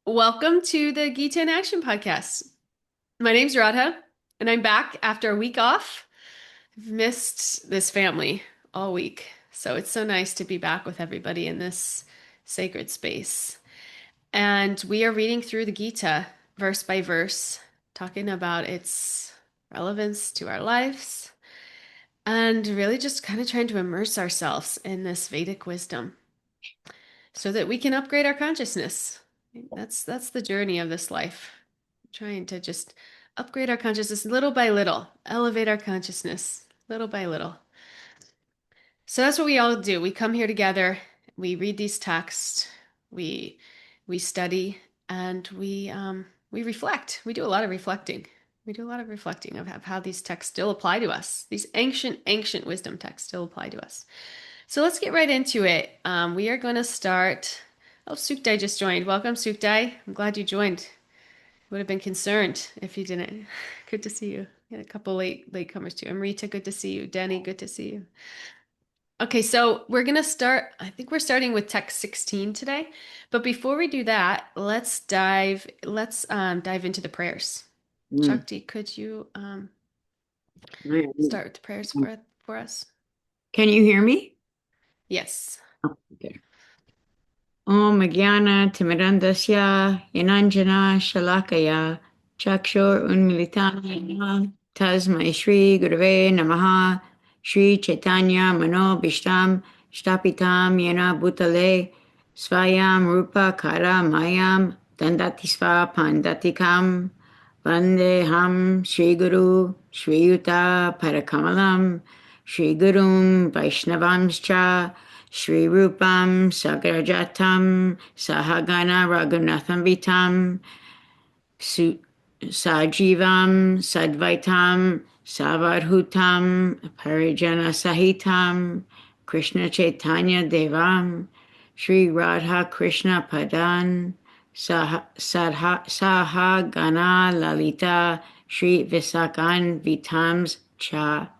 Welcome to the Gita in Action podcast. My name's Radha, and I'm back after a week off. I've missed this family all week, so it's so nice to be back with everybody in this sacred space. And we are reading through the Gita verse by verse, talking about its relevance to our lives, and really just kind of trying to immerse ourselves in this Vedic wisdom so that we can upgrade our consciousness. That's the journey of this life. Trying to just upgrade our consciousness little by little, elevate our consciousness little by little. So that's what we all do. We come here together, we read these texts, we we study, and we reflect. We do a lot of reflecting. We do a lot of reflecting of how these texts still apply to us. These ancient wisdom texts still apply to us. So let's get right into it. We are going to start. Oh, Sukdai just joined. Welcome, Sukdai. I'm glad you joined. Would have been concerned if you didn't. Good to see you. We had a couple latecomers too. Amrita, good to see you. Danny, good to see you. Okay, so we're gonna start. I think we're starting with text 16 today. But before we do that, let's dive into the prayers. Mm. Shakti, could you Right. start with the prayers for us? Can you hear me? Yes. Oh, okay. Om Jnana Timirandasya Yananjana Shalakaya Chakshur Unmilitana Tasmai Shri Gurave Namaha Shri Chaitanya Mano Bishtam Shtapitam Yana Bhutale Svayam Rupa Kara Mayam Dandatisva Pandatikam Vandeham Shri Guru Shri Yuta Parakamalam Shri Gurum Vaishnavamscha Shri Rupam Sagrajatam Sahagana Raghunatham Vitam Sajivam Sadvaitam Savarhutam Parijana Sahitam Krishna Chaitanya Devam Shri Radha Krishna Padan Sahagana Lalita Shri Visakan Vitams Cha.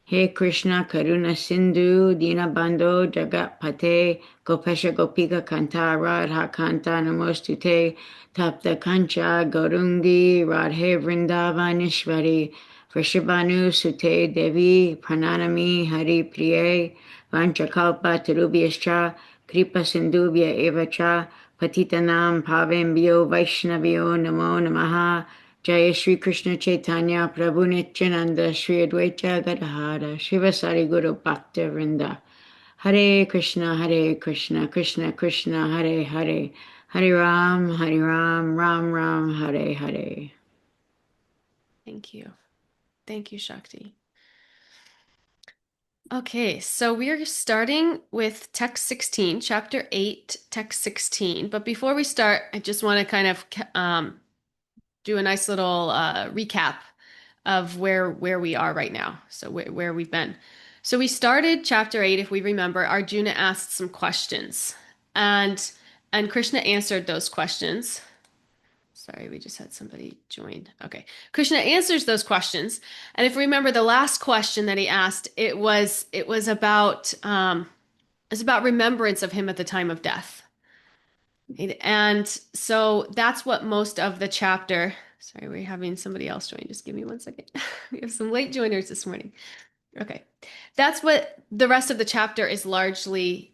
He Krishna Karuna Sindhu Dinabandho Jagatpate Gopesha Gopika Kanta Radha Kanta Namostute Tapta Kancha Gaurungi Radhe Vrindavanishvari Vrishabhanu Sute Devi Prananami Hari Priye Vanchakalpa Tarubhyascha Kripa Sindhubhya Evacha Patitanam Pavembhyo Vaishnavyo Namo Namaha Jaya Shri Krishna Chaitanya Prabhu Nityananda Shri Advaita Gadadhara Shivasari Guru Bhakta Vrinda Hare Krishna Hare Krishna Krishna Krishna Hare Hare Hare Ram Ram Ram Hare Hare. Thank you. Thank you, Shakti. Okay, so we are starting with text 16, chapter 8, text 16. But before we start, I just want to kind of do a nice little recap of where we are right now. So where we've been. So we started chapter 8, if we remember, Arjuna asked some questions, and Krishna answered those questions. Sorry, we just had somebody join. Okay. Krishna answers those questions. And if you remember the last question that he asked, it was about remembrance of him at the time of death. And so that's what most of the chapter, sorry, we're having somebody else join. Just give me one second. We have some late joiners this morning. Okay. That's what the rest of the chapter is largely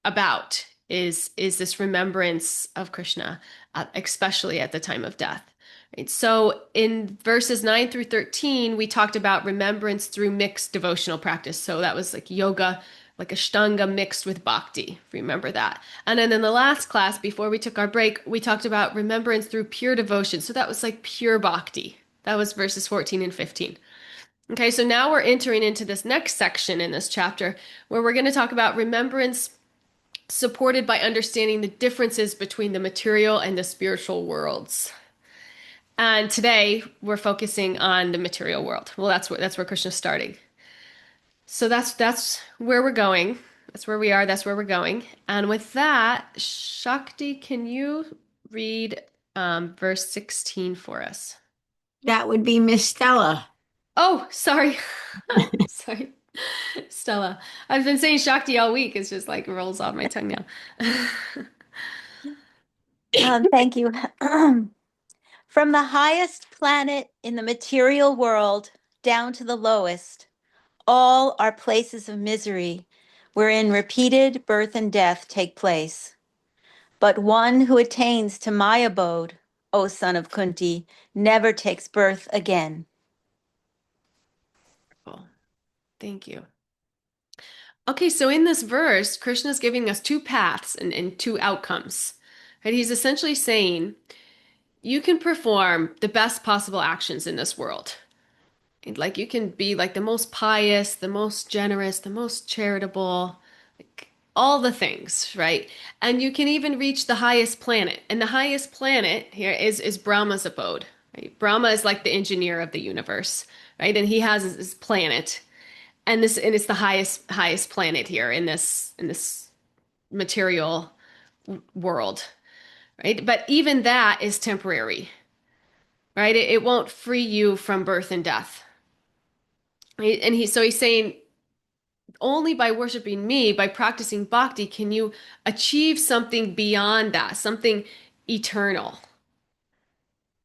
about is this remembrance of Krishna, especially at the time of death. Right? So in verses 9 through 13, we talked about remembrance through mixed devotional practice. So that was like yoga, like Ashtanga mixed with bhakti, if you remember that. And then in the last class, before we took our break, we talked about remembrance through pure devotion. So that was like pure bhakti. That was verses 14 and 15. Okay, so now we're entering into this next section in this chapter where we're going to talk about remembrance supported by understanding the differences between the material and the spiritual worlds. And today we're focusing on the material world. Well, that's where Krishna's starting. So that's where we're going. That's where we are. That's where we're going. And with that, Shakti, can you read verse 16 for us? That would be Miss Stella. Oh, sorry. Sorry. Stella. I've been saying Shakti all week. It's just like rolls off my tongue now. Thank you. From the highest planet in the material world down to the lowest, all are places of misery wherein repeated birth and death take place. But one who attains to my abode, O son of Kunti, never takes birth again. Cool. Thank you. Okay, so in this verse, Krishna is giving us two paths and two outcomes. Right? He's essentially saying you can perform the best possible actions in this world. Like you can be like the most pious, the most generous, the most charitable, like all the things, right? And you can even reach the highest planet. And the highest planet here is Brahma's abode. Right? Brahma is like the engineer of the universe, right? And he has his planet. And it's the highest planet here in this material world, right? But even that is temporary, right? It won't free you from birth and death. Right? And he's saying only by worshiping me, by practicing bhakti, can you achieve something beyond that, something eternal.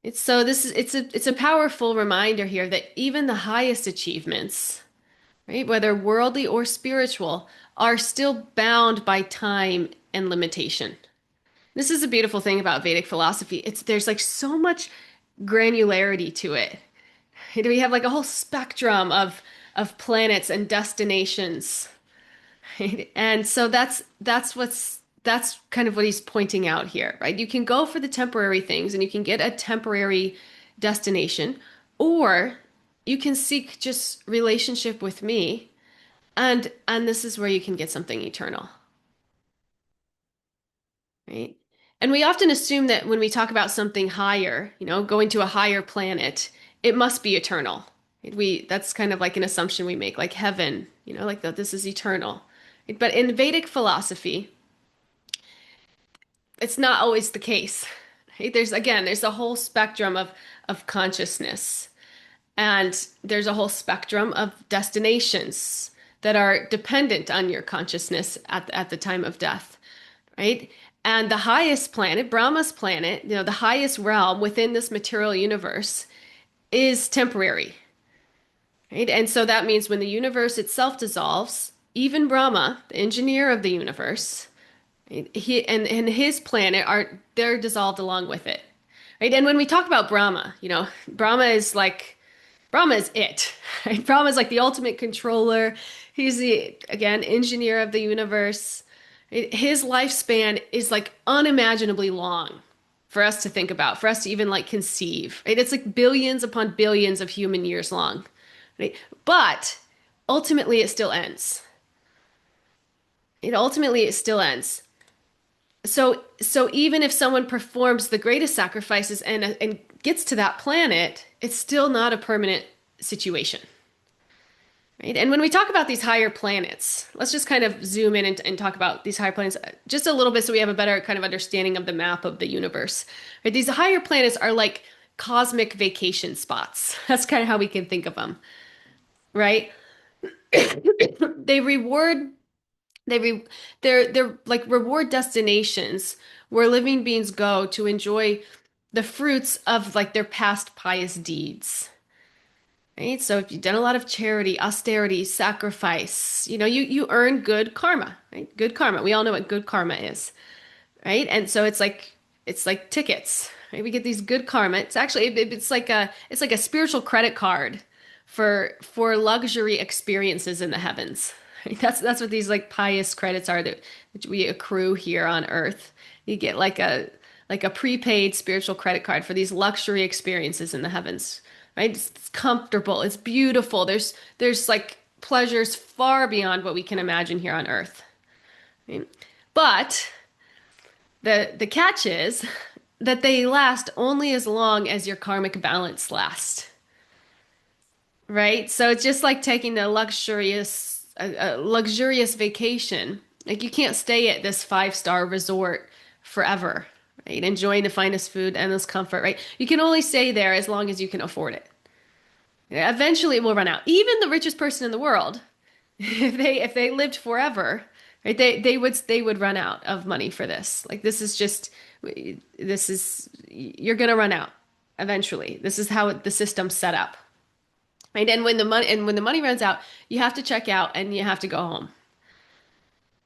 It's a powerful reminder here that even the highest achievements, right, whether worldly or spiritual, are still bound by time and limitation. This is a beautiful thing about Vedic philosophy. There's like so much granularity to it. We have like a whole spectrum of planets and destinations. Right? And so that's kind of what he's pointing out here, right? You can go for the temporary things and you can get a temporary destination, or you can seek just relationship with me, and this is where you can get something eternal, right? And we often assume that when we talk about something higher, going to a higher planet, it must be eternal. That's kind of like an assumption we make, like heaven, like that this is eternal. But in Vedic philosophy, it's not always the case. Right? There's a whole spectrum of consciousness, and there's a whole spectrum of destinations that are dependent on your consciousness at the time of death, right? And the highest planet, Brahma's planet, the highest realm within this material universe is temporary, right? And so that means when the universe itself dissolves, even Brahma, the engineer of the universe, and his planet they're dissolved along with it, right? And when we talk about Brahma, Brahma is it, right? Brahma is like the ultimate controller. He's the, again, engineer of the universe. His lifespan is like unimaginably long for us to think about, for us to even like conceive, right? It's like billions upon billions of human years long, right? But ultimately it still ends. It still ends. So even if someone performs the greatest sacrifices and gets to that planet, it's still not a permanent situation. Right? And when we talk about these higher planets, let's just kind of zoom in and talk about these higher planets just a little bit so we have a better kind of understanding of the map of the universe. Right? These higher planets are like cosmic vacation spots. That's kind of how we can think of them, right? They reward they're like reward destinations where living beings go to enjoy the fruits of like their past pious deeds. Right? So if you've done a lot of charity, austerity, sacrifice, you earn good karma, right? Good karma. We all know what good karma is, right? And so it's like tickets, right? We get these good karma. It's actually it's like a spiritual credit card for luxury experiences in the heavens. Right? That's what these like pious credits are that which we accrue here on Earth. You get like a prepaid spiritual credit card for these luxury experiences in the heavens. Right? It's comfortable. It's beautiful. There's like pleasures far beyond what we can imagine here on Earth. Right? But the catch is that they last only as long as your karmic balance lasts. Right? So it's just like taking a luxurious vacation. Like you can't stay at this five-star resort forever, right? Enjoying the finest food, endless comfort, right? You can only stay there as long as you can afford it. Eventually it will run out. Even the richest person in the world, if they lived forever, right? They would run out of money for this. Like you're going to run out eventually. This is how the system's set up. Right? And when the money runs out, you have to check out and you have to go home.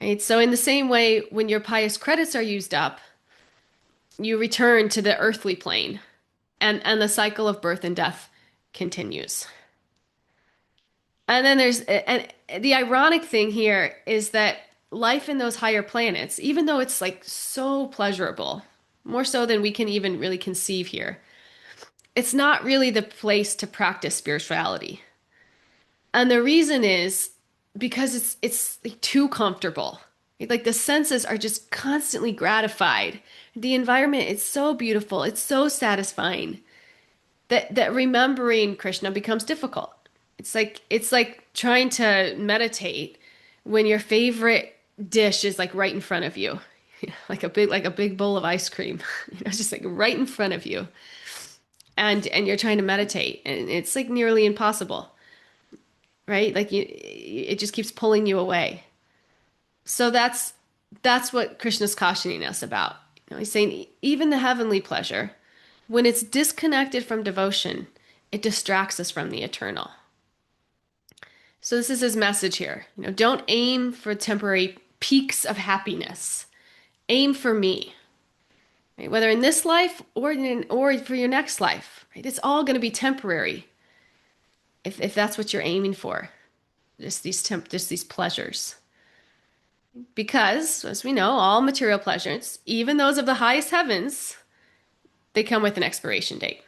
Right? So in the same way, when your pious credits are used up, you return to the earthly plane and the cycle of birth and death continues. And then and the ironic thing here is that life in those higher planets, even though it's like so pleasurable, more so than we can even really conceive here, it's not really the place to practice spirituality. And the reason is because it's like too comfortable. Like the senses are just constantly gratified. The environment is so beautiful, it's so satisfying that remembering Krishna becomes difficult. It's like trying to meditate when your favorite dish is like right in front of you. Like a big bowl of ice cream. Just like right in front of you. And you're trying to meditate and it's like nearly impossible. Right? It just keeps pulling you away. So that's what Krishna's cautioning us about. He's saying even the heavenly pleasure, when it's disconnected from devotion, it distracts us from the eternal. So this is his message here. Don't aim for temporary peaks of happiness. Aim for me. Right? Whether in this life or for your next life. Right? It's all going to be temporary. If that's what you're aiming for. Just these pleasures. Because, as we know, all material pleasures, even those of the highest heavens, they come with an expiration date.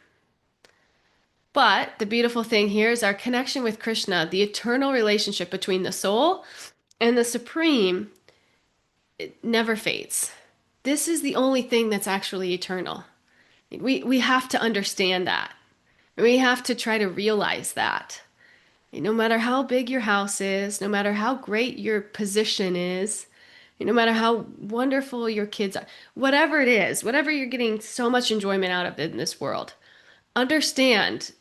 But the beautiful thing here is our connection with Krishna, the eternal relationship between the soul and the Supreme, it never fades. This is the only thing that's actually eternal. We have to understand that. We have to try to realize that. No matter how big your house is, no matter how great your position is, no matter how wonderful your kids are, whatever it is, whatever you're getting so much enjoyment out of in this world, understand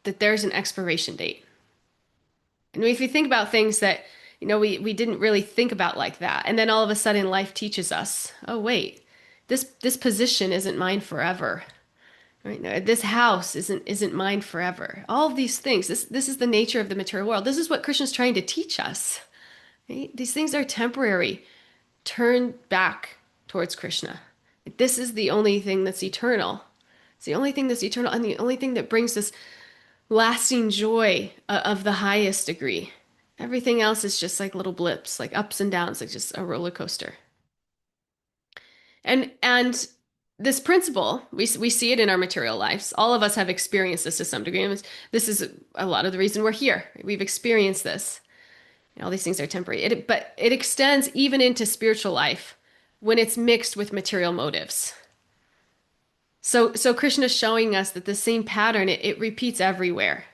that there's an expiration date. And if you think about things that, we didn't really think about like that, and then all of a sudden life teaches us, oh, wait, this position isn't mine forever. Right? No, this house isn't mine forever. All of these things, this is the nature of the material world. This is what Krishna's trying to teach us. Right? These things are temporary. Turn back towards Krishna. This is the only thing that's eternal. It's the only thing that's eternal and the only thing that brings this lasting joy of the highest degree. Everything else is just like little blips, like ups and downs, like just a roller coaster. And this principle, we see it in our material lives. All of us have experienced this to some degree. And this is a lot of the reason we're here. We've experienced this. All these things are temporary. But it extends even into spiritual life when it's mixed with material motives. So Krishna is showing us that the same pattern, it repeats everywhere.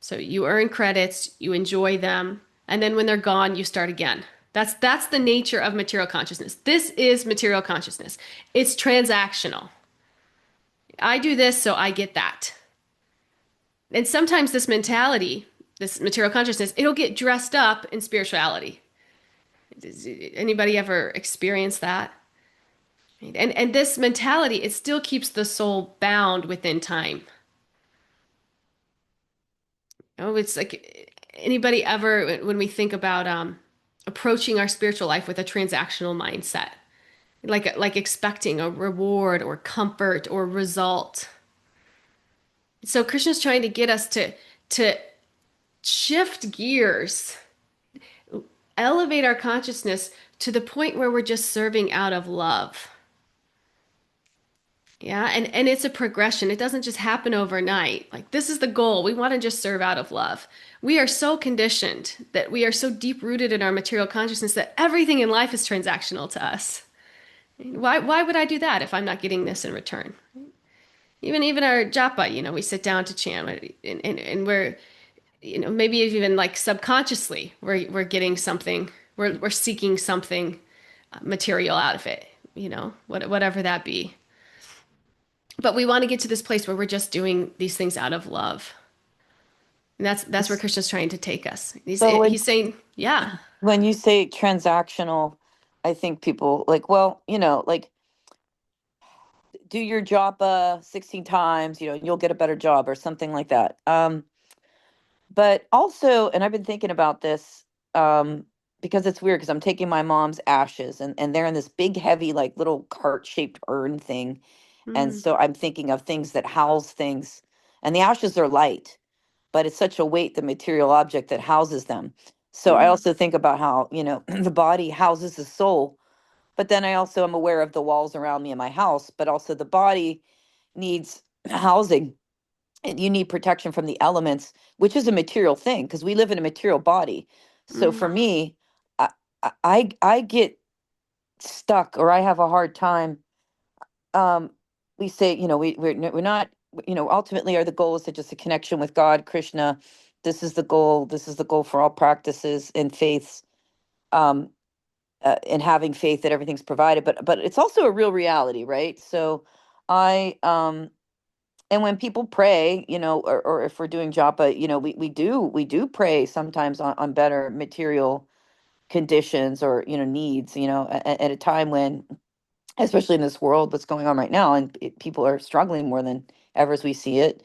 So you earn credits, you enjoy them, and then when they're gone, you start again. That's the nature of material consciousness. This is material consciousness. It's transactional. I do this, so I get that. And sometimes this mentality, this material consciousness, it'll get dressed up in spirituality. Does anybody ever experience that? And this mentality, it still keeps the soul bound within time. It's like anybody ever, when we think about approaching our spiritual life with a transactional mindset, like expecting a reward or comfort or result. So Krishna's trying to get us to shift gears, elevate our consciousness to the point where we're just serving out of love. Yeah, and it's a progression. It doesn't just happen overnight. Like this is the goal. We want to just serve out of love. We are so conditioned that we are so deep rooted in our material consciousness that everything in life is transactional to us. Why would I do that if I'm not getting this in return? Even our japa, we sit down to chant and we're, maybe even like subconsciously we're getting something, we're seeking something material out of it, whatever that be. But we want to get to this place where we're just doing these things out of love. And that's where Krishna's trying to take us. He's saying, yeah. when you say transactional, I think people like, well, like do your job 16 times, you'll get a better job or something like that. But also, and I've been thinking about this because it's weird because I'm taking my mom's ashes and they're in this big, heavy, like little cart-shaped urn thing. And Mm, so I'm thinking of things that house things, and the ashes are light, but it's such a weight, the material object that houses them. So I mm, also think about how, the body houses the soul, but then I also am aware of the walls around me in my house, but also the body needs housing, and you need protection from the elements, which is a material thing because we live in a material body. So mm, for me, I get stuck, or I have a hard time. We say, we're not, ultimately our the goal is to just a connection with God, Krishna. This is the goal. This is the goal for all practices and faiths. Um, and having faith that everything's provided, but it's also a real reality, right? So I and when people pray, or if we're doing japa, we do pray sometimes on better material conditions, or needs, at a time when, especially in this world what's going on right now, and people are struggling more than ever as we see it.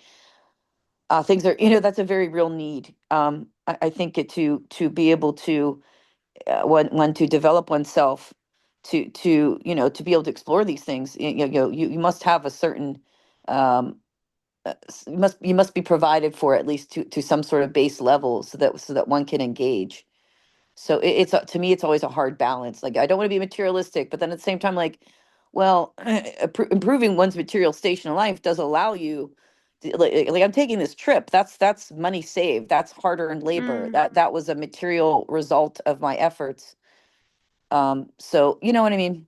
Things are, that's a very real need. I think to be able to one to develop oneself, to be able to explore these things, you must have a certain, um, you must be provided for, at least to some sort of base level, so that one can engage. So to me, it's always a hard balance. Like, I don't want to be materialistic, but then at the same time, like, well, improving one's material station in life does allow you like I'm taking this trip. That's money saved. That's hard-earned labor. mm. That was a material result of my efforts. So you know what I mean?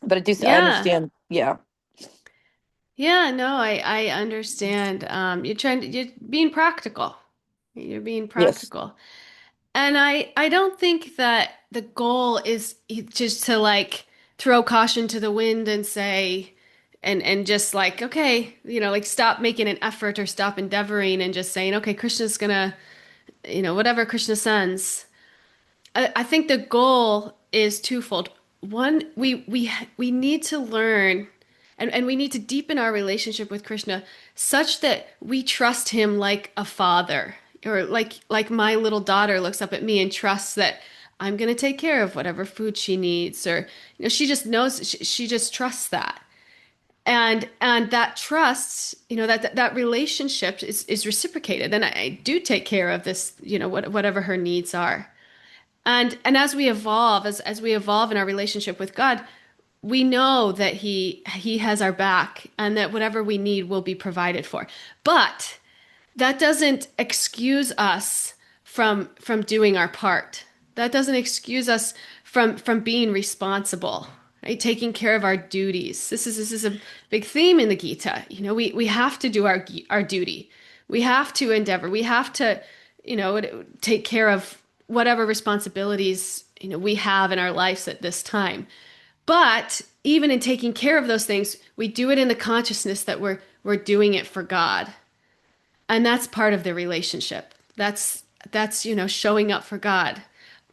But I Yeah. understand. Yeah. Yeah, no, I understand. You're being practical. You're being Yes. practical. And I don't think that the goal is just to like throw caution to the wind and say and just like, okay, like stop making an effort or stop endeavoring and just saying, okay, Krishna's gonna, whatever Krishna sends. I think the goal is twofold. One, we need to learn and we need to deepen our relationship with Krishna such that we trust him like a father, or like my little daughter looks up at me and trusts that I'm going to take care of whatever food she needs, or she just knows, she just trusts that. And that trust, that relationship is reciprocated, and I do take care of this, whatever her needs are. And as we evolve, as we evolve in our relationship with God, we know that he has our back and that whatever we need will be provided for. But that doesn't excuse us from doing our part. That doesn't excuse us from being responsible, right? Taking care of our duties. This is a big theme in the Gita. We have to do our duty. We have to endeavor. We have to, take care of whatever responsibilities, we have in our lives at this time. But even in taking care of those things, we do it in the consciousness that we're doing it for God. And that's part of the relationship. That's showing up for God.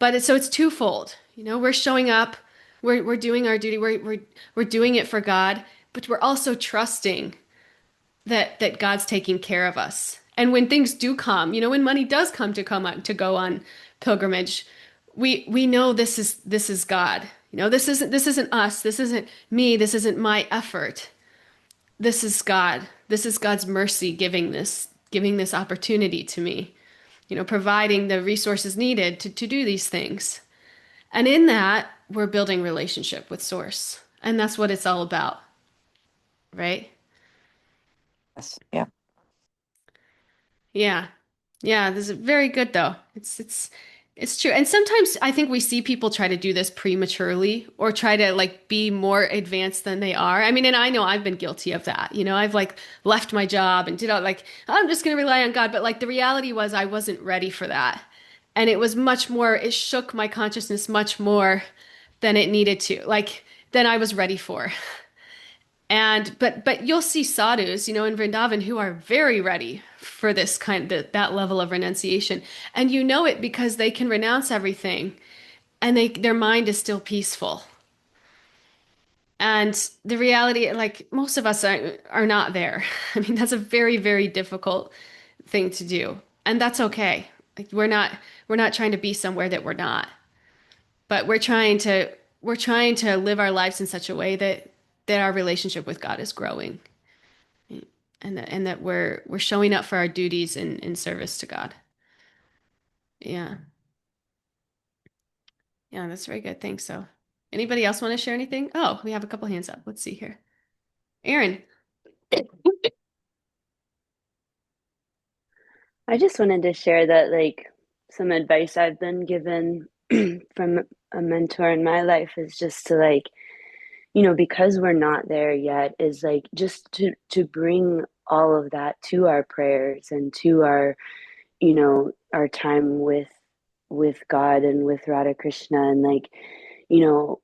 But so it's twofold. We're showing up, we're doing our duty, we're doing it for God, but we're also trusting that God's taking care of us. And when things do come, when money does to go on pilgrimage, we know this is God. This isn't us. This isn't me. This isn't my effort. This is God. This is God's mercy giving this opportunity to me. Providing the resources needed to do these things. And in that, we're building relationship with Source. And that's what it's all about, right? Yes. Yeah. Yeah. Yeah, this is very good though. It's true. And sometimes I think we see people try to do this prematurely or try to like be more advanced than they are. I mean, and I know I've been guilty of that. I've like left my job and did all like I'm just going to rely on God, but like the reality was I wasn't ready for that. And it shook my consciousness much more than it needed to. Like than I was ready for. But you'll see sadhus, in Vrindavan who are very ready for this that level of renunciation. And you know it because they can renounce everything. and their mind is still peaceful. And the reality, like most of us are not there. I mean, that's a very, very difficult thing to do. And that's okay. Like we're not trying to be somewhere that we're not. But we're trying to live our lives in such a way that our relationship with God is growing. And that we're showing up for our duties in service to God. Yeah. Yeah, that's very good. Thanks. So anybody else want to share anything? Oh, we have a couple hands up. Let's see here. Aaron. I just wanted to share that, like, some advice I've been given from a mentor in my life is just to, like, because we're not there yet, is like just to bring all of that to our prayers and to our time with God and with Radha Krishna, and like, you know,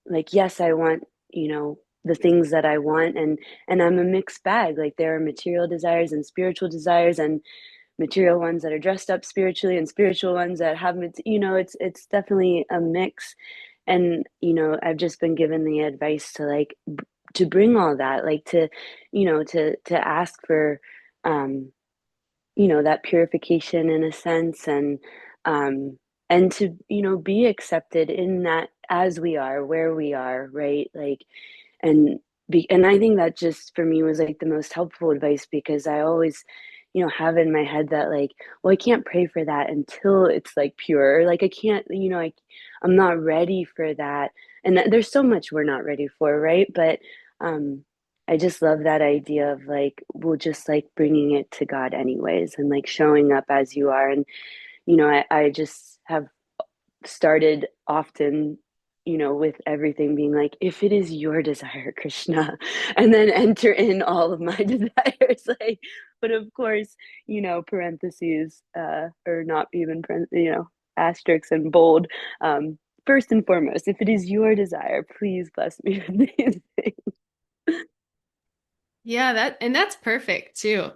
like, yes, I want, the things that I want, and I'm a mixed bag. Like, there are material desires and spiritual desires, and material ones that are dressed up spiritually and spiritual ones that have, it's definitely a mix. And I've just been given the advice to, like, to bring all that, like, to ask for that purification in a sense, um and to be accepted in that, as we are, where we are, right? Like, and and I think that just for me was like the most helpful advice, because I always have in my head that, like, well, I can't pray for that until it's like pure. Like, I can't, I'm not ready for that. And there's so much we're not ready for, right? But um I just love that idea of, like, we'll just, like, bringing it to God anyways, and, like, showing up as you are. And I just have started often, with everything being like, if it is your desire, Krishna, and then enter in all of my desires. Like, but of course, parentheses, or not even, asterisks and bold. First and foremost, if it is your desire, please bless me with these things. Yeah, that's perfect too.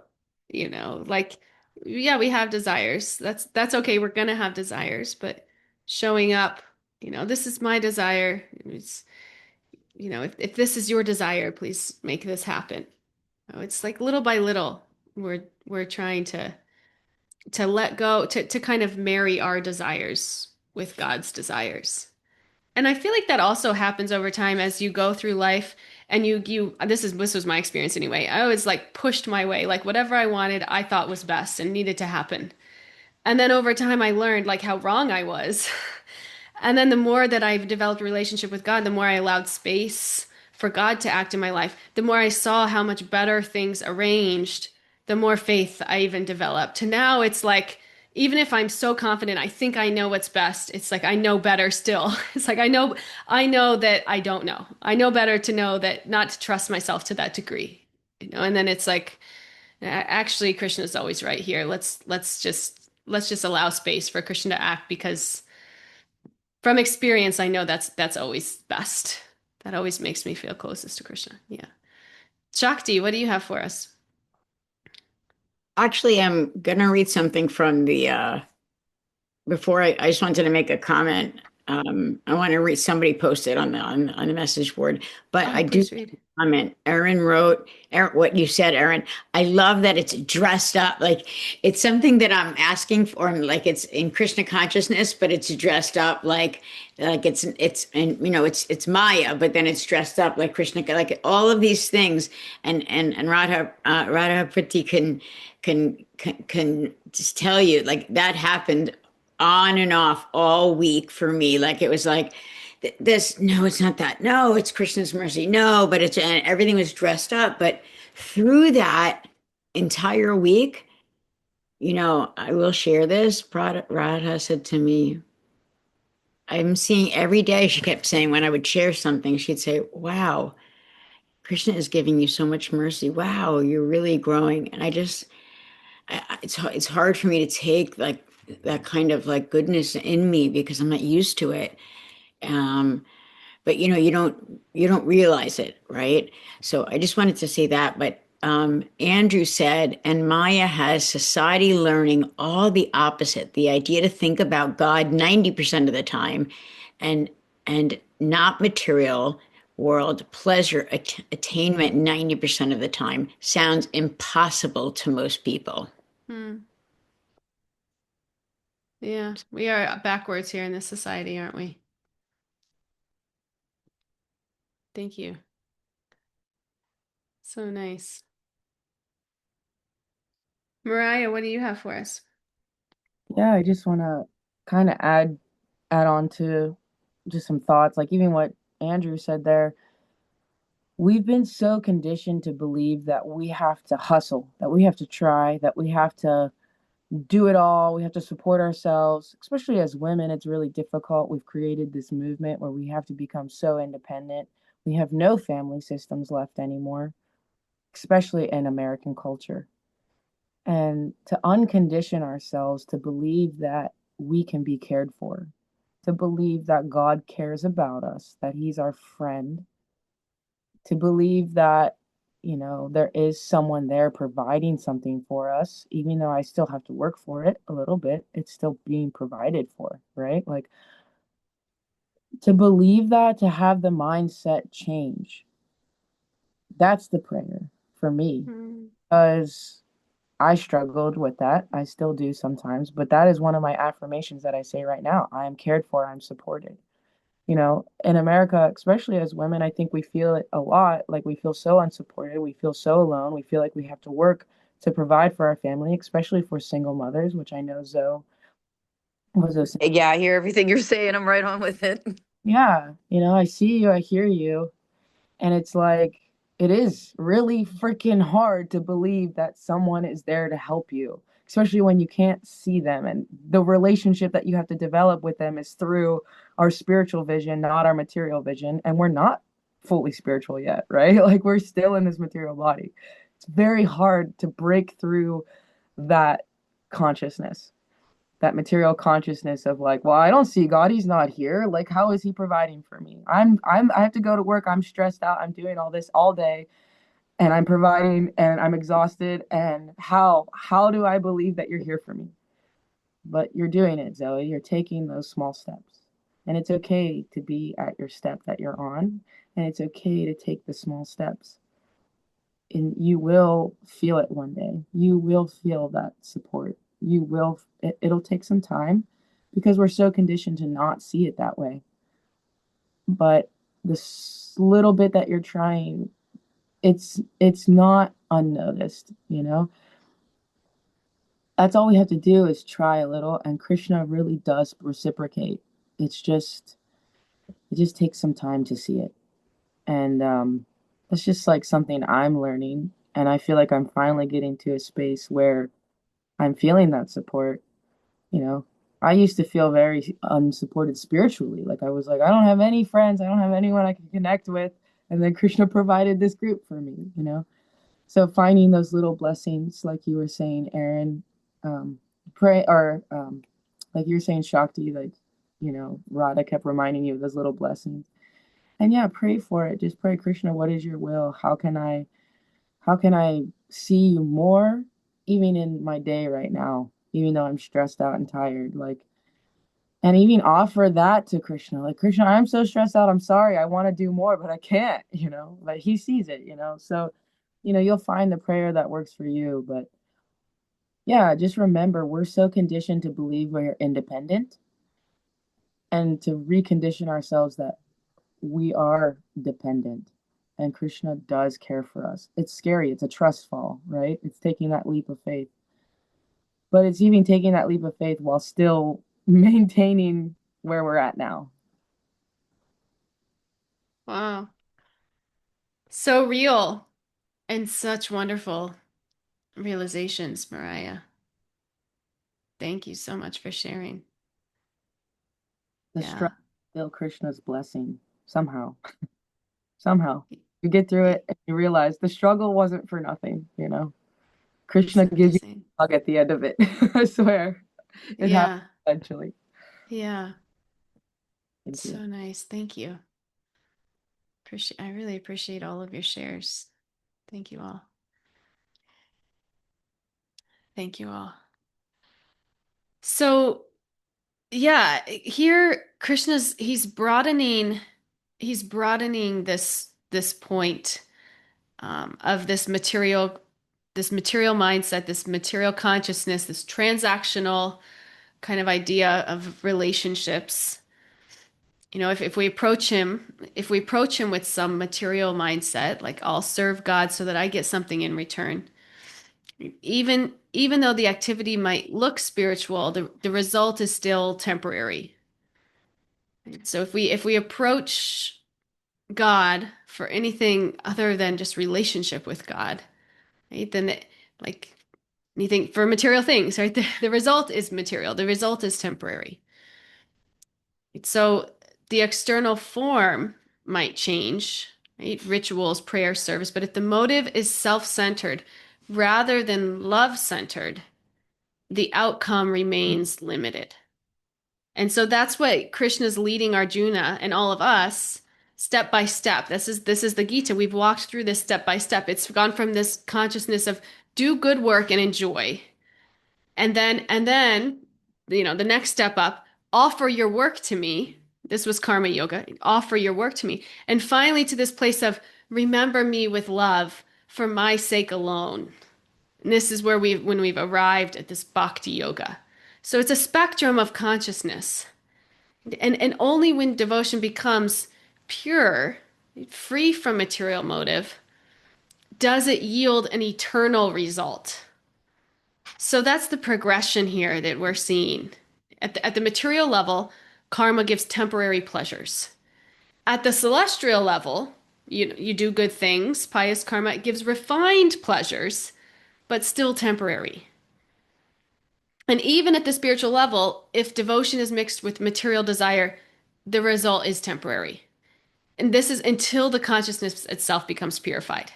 Like yeah, we have desires. That's okay. We're gonna have desires, but showing up, this is my desire. If this is your desire, please make this happen. It's like little by little, we're trying to let go, to kind of marry our desires with God's desires. And I feel like that also happens over time as you go through life, and this was my experience anyway. I always like pushed my way, like whatever I wanted, I thought was best and needed to happen. And then over time I learned like how wrong I was. And then the more that I've developed a relationship with God, the more I allowed space for God to act in my life, the more I saw how much better things arranged, the more faith I even developed. To now, it's like, even if I'm so confident, I think I know what's best, it's like I know better still. It's like I know that I don't know. I know better to know that not to trust myself to that degree. And then it's like, actually, Krishna is always right here. Let's just allow space for Krishna to act, because from experience, I know that's always best. That always makes me feel closest to Krishna. Yeah. Shakti, what do you have for us? Actually, I'm gonna read something from the before I just wanted to make a comment. I want to read, somebody posted on the message board, but Oh, I do please read. comment. Erin wrote, what you said, Erin. I love that it's dressed up. Like, it's something that I'm asking for, and like it's in Krishna consciousness, but it's dressed up like it's and it's Maya, but then it's dressed up like Krishna, like all of these things. And Radha Priti can just tell you, like, that happened on and off all week for me. Like, it was like this, no, it's not that. No, it's Krishna's mercy. No, but it's, and everything was dressed up. But through that entire week, I will share this. Radha said to me, I'm seeing every day, she kept saying, when I would share something, she'd say, wow, Krishna is giving you so much mercy. Wow, you're really growing. And it's hard for me to take like that kind of like goodness in me, because I'm not used to it. But you don't realize it, right? So I just wanted to say that. But Andrew said, and Maya has society learning all the opposite. The idea to think about God 90% of the time, and not material world pleasure attainment 90% of the time sounds impossible to most people. Hmm. Yeah, we are backwards here in this society, aren't we? Thank you. So nice. Mariah, what do you have for us? Yeah, I just want to kind of add on to just some thoughts, like even what Andrew said there. We've been so conditioned to believe that we have to hustle, that we have to try, that we have to do it all, we have to support ourselves. Especially as women, it's really difficult. We've created this movement where we have to become so independent. We have no family systems left anymore, especially in American culture. And to uncondition ourselves to believe that we can be cared for, to believe that God cares about us, that He's our friend, to believe that, there is someone there providing something for us, even though I still have to work for it a little bit, it's still being provided for, right? Like to believe that, to have the mindset change, that's the prayer for me. Hmm. Because I struggled with that. I still do sometimes, but that is one of my affirmations that I say right now. I am cared for, I'm supported. In America, especially as women, I think we feel it a lot. Like we feel so unsupported, we feel so alone, we feel like we have to work to provide for our family, especially for single mothers, which I know Zoe was a Yeah, I hear everything you're saying. I'm right on with it. yeah, I see you, I hear you. And it's like, it is really freaking hard to believe that someone is there to help you, especially when you can't see them. And the relationship that you have to develop with them is through our spiritual vision, not our material vision. And we're not fully spiritual yet, right? Like we're still in this material body. It's very hard to break through that consciousness, that material consciousness of like, well, I don't see God, he's not here, like how is he providing for me? I have to go to work, I'm stressed out, I'm doing all this all day, and I'm providing and I'm exhausted, and how do I believe that you're here for me? But you're doing it, Zoe. You're taking those small steps, and it's okay to be at your step that you're on, and it's okay to take the small steps, and you will feel it one day. You will feel that support. It'll take some time because we're so conditioned to not see it that way. But this little bit that you're trying, it's not unnoticed. That's all we have to do is try a little, and Krishna really does reciprocate. It just takes some time to see it. And that's just like something I'm learning, and I feel like I'm finally getting to a space where I'm feeling that support. You know, I used to feel very unsupported spiritually. Like I was like, I don't have any friends, I don't have anyone I can connect with. And then Krishna provided this group for me. So finding those little blessings, like you were saying, Aaron, pray, or like you were saying, Shakti, like, Radha kept reminding you of those little blessings. And yeah, pray for it. Just pray, Krishna, what is your will? How can I see you more, even in my day right now, even though I'm stressed out and tired? Like, and even offer that to Krishna. Like, Krishna, I'm so stressed out. I'm sorry. I want to do more, but I can't. Like he sees it. So, you'll find the prayer that works for you. But yeah, just remember, we're so conditioned to believe we're independent and to recondition ourselves that we are dependent, and Krishna does care for us. It's scary. It's a trust fall, right? It's taking that leap of faith. But it's even taking that leap of faith while still maintaining where we're at now. Wow. So real and such wonderful realizations, Mariah. Thank you so much for sharing. The Yeah. struggle is still Krishna's blessing somehow. Somehow. You get through it and you realize the struggle wasn't for nothing. It's Krishna gives you amazing. a hug at the end of it. I swear. It happens Yeah. eventually. Yeah. Thank you. So nice. Thank you. I really appreciate all of your shares. Thank you all. Thank you all. So, yeah, here Krishna's he's broadening this point of this material mindset, this material consciousness, this transactional kind of idea of relationships. If we approach him with some material mindset, like I'll serve God so that I get something in return, even though the activity might look spiritual, the result is still temporary. So if we approach God for anything other than just relationship with God, right, then like you think for material things, right? The result is material. The result is temporary. So the external form might change, right? Rituals, prayer, service, but if the motive is self-centered rather than love-centered, the outcome remains limited. And so that's what Krishna's leading Arjuna and all of us step by step. This is the Gita. We've walked through this step by step. It's gone from this consciousness of do good work and enjoy. And then, the next step up, offer your work to me. This was karma yoga. Offer your work to me. And finally to this place of remember me with love for my sake alone. And this is where when we've arrived at this bhakti yoga. So it's a spectrum of consciousness. And only when devotion becomes pure, free from material motive, does it yield an eternal result. So that's the progression here that we're seeing. At the material level, karma gives temporary pleasures. At the celestial level, you do good things, pious karma, it gives refined pleasures, but still temporary. And even at the spiritual level, if devotion is mixed with material desire, the result is temporary. And this is until the consciousness itself becomes purified.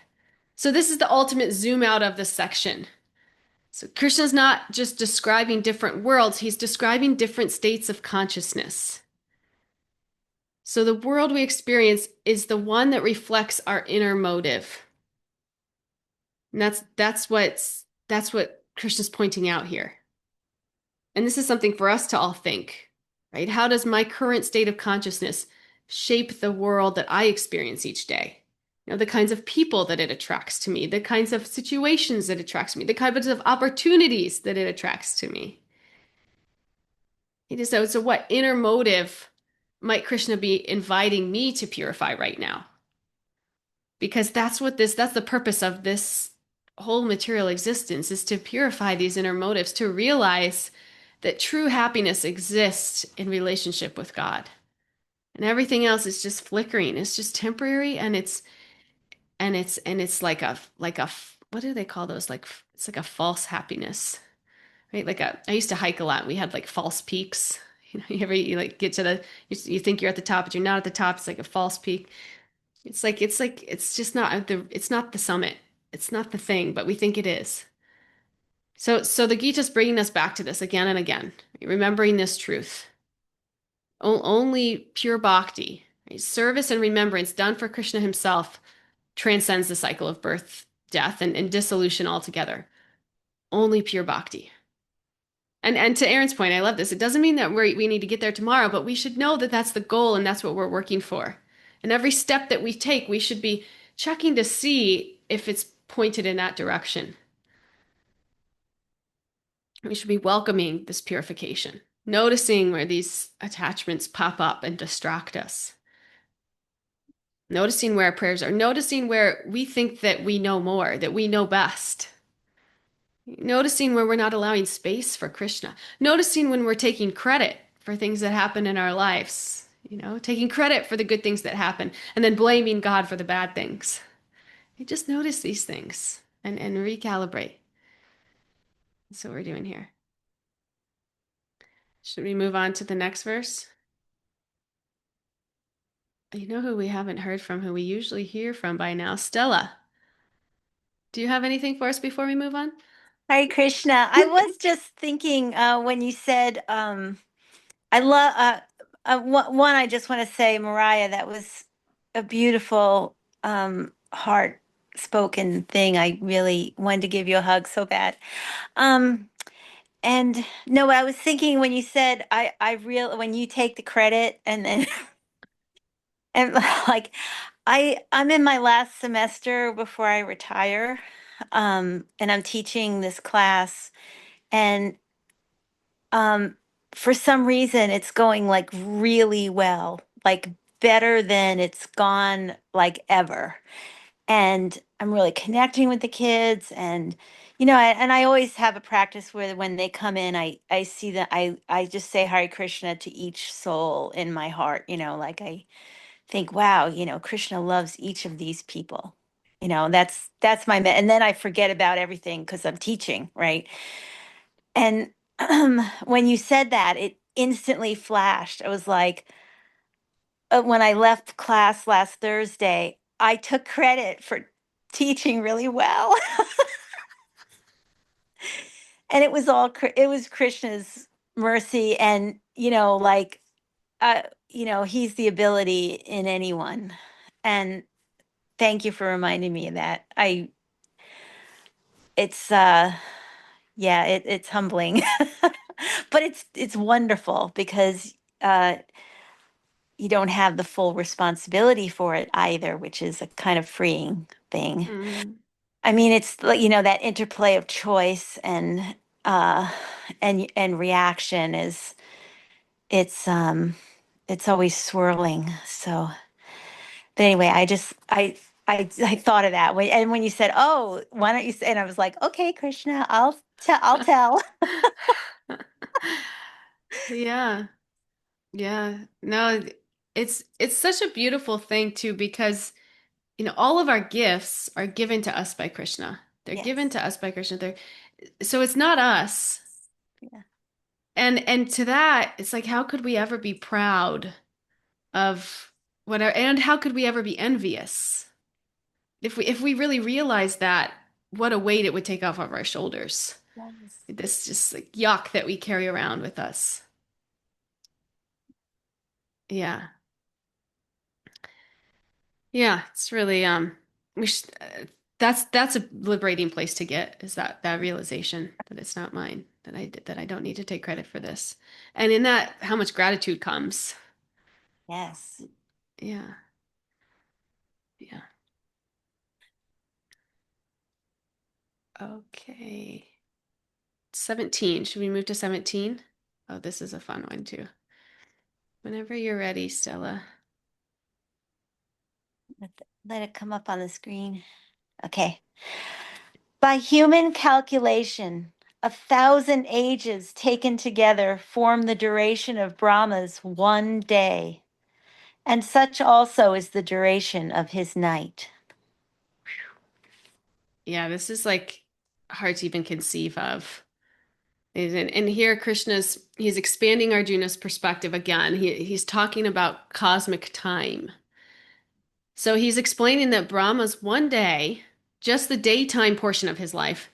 So this is the ultimate zoom out of this section. So Krishna's not just describing different worlds, he's describing different states of consciousness. So the world we experience is the one that reflects our inner motive. And that's what Krishna's pointing out here. And this is something for us to all think, right? How does my current state of consciousness shape the world that I experience each day? The kinds of people that it attracts to me, the kinds of situations that attracts me, the kinds of opportunities that it attracts to me. So what inner motive might Krishna be inviting me to purify right now? Because that's the purpose of this whole material existence, is to purify these inner motives, to realize that true happiness exists in relationship with God. And everything else is just flickering. It's just temporary, and it's like a what do they call those? It's like a false happiness, right? I used to hike a lot. We had like false peaks. You like get to you think you're at the top, but you're not at the top. It's like a false peak. It's just it's not the summit. It's not the thing, but we think it is. So the Gita's bringing us back to this again and again, remembering this truth. Only pure bhakti, right? Service and remembrance done for Krishna himself transcends the cycle of birth, death, and dissolution altogether. Only pure bhakti. And to Aaron's point, I love this. It doesn't mean that we need to get there tomorrow, but we should know that that's the goal and that's what we're working for. And every step that we take, we should be checking to see if it's pointed in that direction. We should be welcoming this purification, noticing where these attachments pop up and distract us. Noticing where our prayers are, noticing where we think that we know more, that we know best. Noticing where we're not allowing space for Krishna. Noticing when we're taking credit for things that happen in our lives, taking credit for the good things that happen and then blaming God for the bad things. You just notice these things and recalibrate. That's what we're doing here. Should we move on to the next verse? You know who we haven't heard from, who we usually hear from by now? Stella. Do you have anything for us before we move on? Hare Krishna. I was just thinking when you said, I love, one, I just want to say, Mariah, that was a beautiful heart spoken thing. I really wanted to give you a hug so bad. Um, and no, I was thinking when you said when you take the credit and then and like I'm in my last semester before I retire. And I'm teaching this class and um for some reason it's going like really well, like better than it's gone like ever. And I'm really connecting with the kids and and I always have a practice where when they come in, I see that I just say Hare Krishna to each soul in my heart, like I think, wow, Krishna loves each of these people. That's and then I forget about everything because I'm teaching, right? And when you said that, it instantly flashed. I was like, when I left class last Thursday, I took credit for teaching really well. And it was it was Krishna's mercy. And, uh, he's the ability in anyone. And thank you for reminding me of that. It's, yeah, it's humbling, but it's wonderful because, uh, you don't have the full responsibility for it either, which is a kind of freeing thing. Mm. I mean, it's like, that interplay of choice uh and reaction is it's um it's always swirling. So, but anyway, I thought of that and when you said, "Oh, why don't you say?" And I was like, "Okay, Krishna, I'll tell." Yeah. Yeah. No, it's such a beautiful thing too because all of our gifts are given to us by Krishna. They're given Yes. to us by Krishna. So it's not us. Yeah. And to that, it's like how could we ever be proud of whatever and how could we ever be envious? If we really realize that, what a weight it would take off of our shoulders. Yes. This just like yuck that we carry around with us. Yeah. Yeah, it's really we sh that's a liberating place to get is that realization that it's not mine, that I don't need to take credit for this. And in that how much gratitude comes. Yes. Yeah. Yeah. Okay. 17. Should we move to 17? Oh, this is a fun one too. Whenever you're ready, Stella. Let it come up on the screen. Okay. By human calculation, 1,000 ages taken together form the duration of Brahma's one day, and such also is the duration of his night. Yeah, this is like hard to even conceive of. And here he's expanding Arjuna's perspective again. He's talking about cosmic time. So he's explaining that Brahma's one day, just the daytime portion of his life,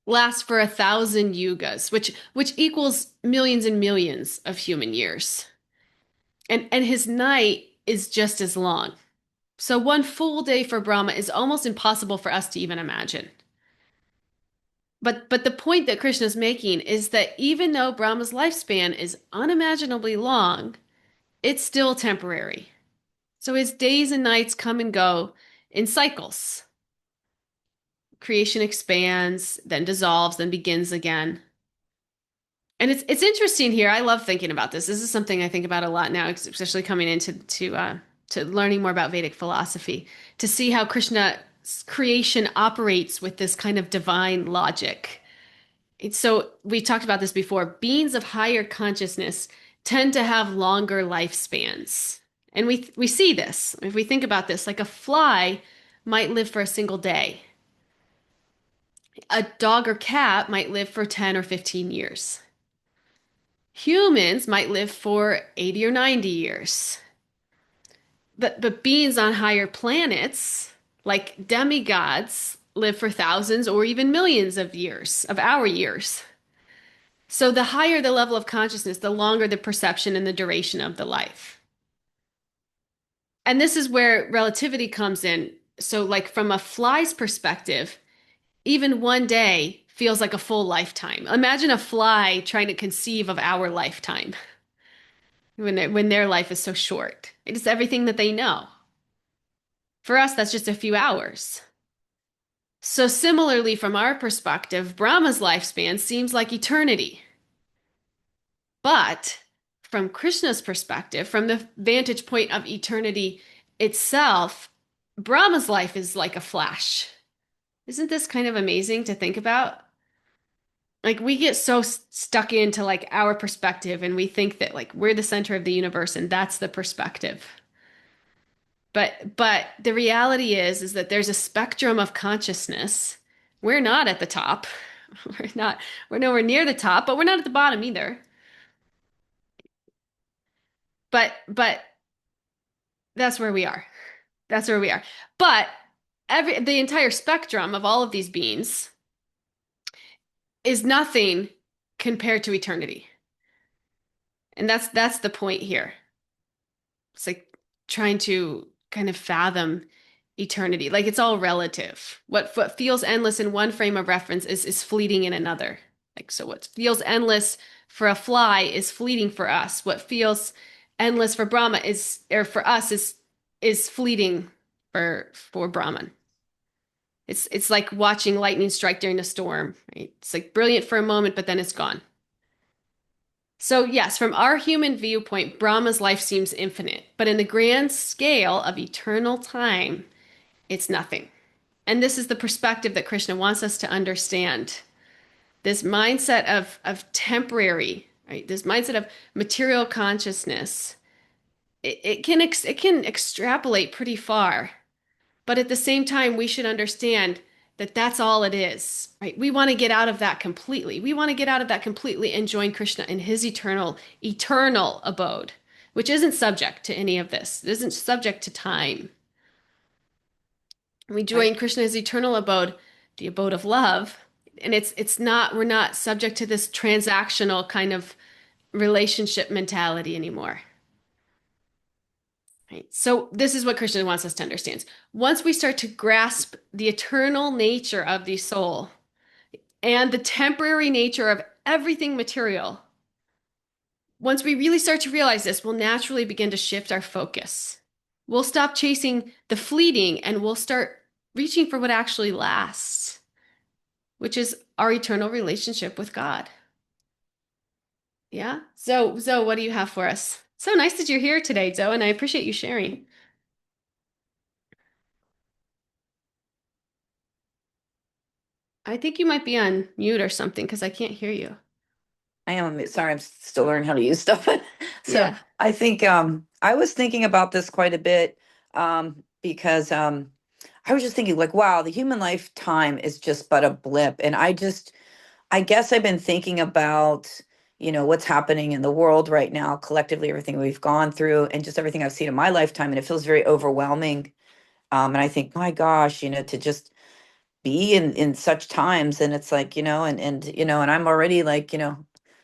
lasts for 1,000 yugas, which equals millions and millions of human years. And his night is just as long. So one full day for Brahma is almost impossible for us to even imagine. But the point that Krishna is making is that even though Brahma's lifespan is unimaginably long, it's still temporary. So his days and nights come and go in cycles. Creation expands, then dissolves, then begins again. And it's interesting here. I love thinking about this. This is something I think about a lot now, especially coming into to learning more about Vedic philosophy, to see how Krishna's creation operates with this kind of divine logic. So we talked about this before. Beings of higher consciousness tend to have longer lifespans. And we see this. If we think about this, like a fly might live for a single day. A dog or cat might live for 10 or 15 years. Humans might live for 80 or 90 years. But beings on higher planets, like demigods, live for thousands or even millions of years, of our years. So the higher the level of consciousness, the longer the perception and the duration of the life. And this is where relativity comes in. So like from a fly's perspective, even one day feels like a full lifetime. Imagine a fly trying to conceive of our lifetime when their life is so short. It's everything that they know. For us, that's just a few hours. So similarly, from our perspective, Brahma's lifespan seems like eternity. But from Krishna's perspective, from the vantage point of eternity itself, Brahma's life is like a flash. Isn't this kind of amazing to think about? Like we get so stuck into like our perspective and we think that like we're the center of the universe and that's the perspective. But the reality is that there's a spectrum of consciousness. We're not at the top. We're nowhere near the top, but we're not at the bottom either. But that's where we are. That's where we are. But the entire spectrum of all of these beings is nothing compared to eternity. And that's the point here. It's like trying to kind of fathom eternity. Like it's all relative. What feels endless in one frame of reference is fleeting in another. Like so what feels endless for a fly is fleeting for us. What feels endless for Brahma is or for us is fleeting for Brahman. It's like watching lightning strike during a storm, right? It's like brilliant for a moment, but then it's gone. So, yes, from our human viewpoint, Brahma's life seems infinite, but in the grand scale of eternal time, it's nothing. And this is the perspective that Krishna wants us to understand. This mindset of temporary, right? This mindset of material consciousness, it can extrapolate pretty far. But at the same time, we should understand that that's all it is, right? We want to get out of that completely. We want to get out of that completely and join Krishna in his eternal abode, which isn't subject to any of this. It isn't subject to time. We join Krishna's eternal abode, the abode of love, and we're not subject to this transactional kind of relationship mentality anymore. Right. So this is what Krishna wants us to understand. Once we start to grasp the eternal nature of the soul and the temporary nature of everything material, once we really start to realize this, we'll naturally begin to shift our focus. We'll stop chasing the fleeting and we'll start reaching for what actually lasts, which is our eternal relationship with God. Yeah? Zoe, what do you have for us? So nice that you're here today, Zoe, and I appreciate you sharing. I think you might be on mute or something because I can't hear you. I am sorry, I'm still learning how to use stuff. So Yeah. I think I was thinking about this quite a bit because I was just thinking like, wow, the human lifetime is just but a blip. And I guess I've been thinking about, what's happening in the world right now, collectively, everything we've gone through and just everything I've seen in my lifetime. And it feels very overwhelming. And I think, my gosh, to just be in such times. And it's like, and I'm already like,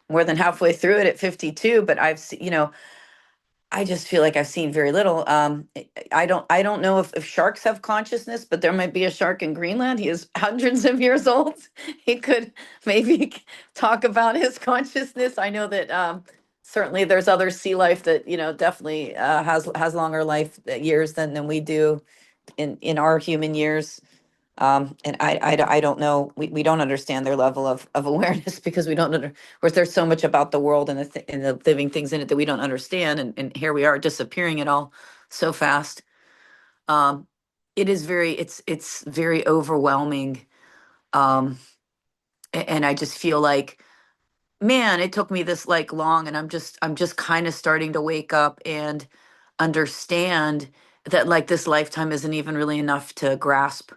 more than halfway through it at 52, but I've seen, I just feel like I've seen very little. I don't know if sharks have consciousness, but there might be a shark in Greenland. He is hundreds of years old. He could maybe talk about his consciousness. I know that certainly there's other sea life that definitely has longer life years than we do in our human years. And I don't know, we don't understand their level of awareness because we don't of course there's so much about the world and and the living things in it that we don't understand, and here we are disappearing it all so fast. um it is it's very overwhelming. um and I just feel like, man, it took me this like long, and I'm just kind of starting to wake up and understand that like this lifetime isn't even really enough to grasp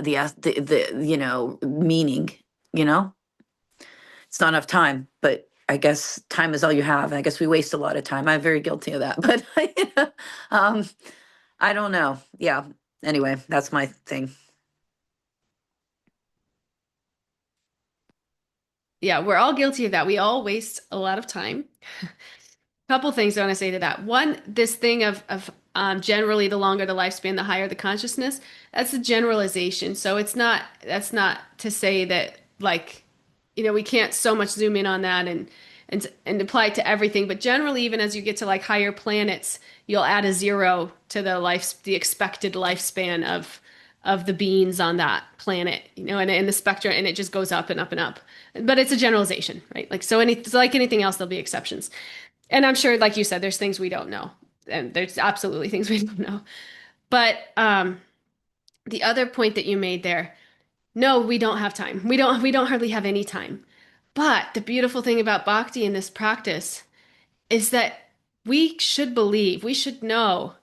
the meaning. you know it's not enough time, but I guess time is all you have, and I guess we waste a lot of time. I'm very guilty of that. But um I don't know. Yeah, anyway, that's my thing. Yeah, we're all guilty of that. We all waste a lot of time. Couple things I want to say to that. One, this thing of generally the longer the lifespan, the higher the consciousness. That's a generalization. So that's not to say that like, we can't so much zoom in on that and apply it to everything. But generally, even as you get to like higher planets, you'll add a zero to the expected lifespan of the beings on that planet, and in the spectrum, and it just goes up and up and up. But it's a generalization, right? Like so like anything else, there'll be exceptions. And I'm sure, like you said, there's things we don't know, and there's absolutely things we don't know. But the other point that you made there, no, we don't have time. We don't hardly have any time. But the beautiful thing about bhakti in this practice is that we should know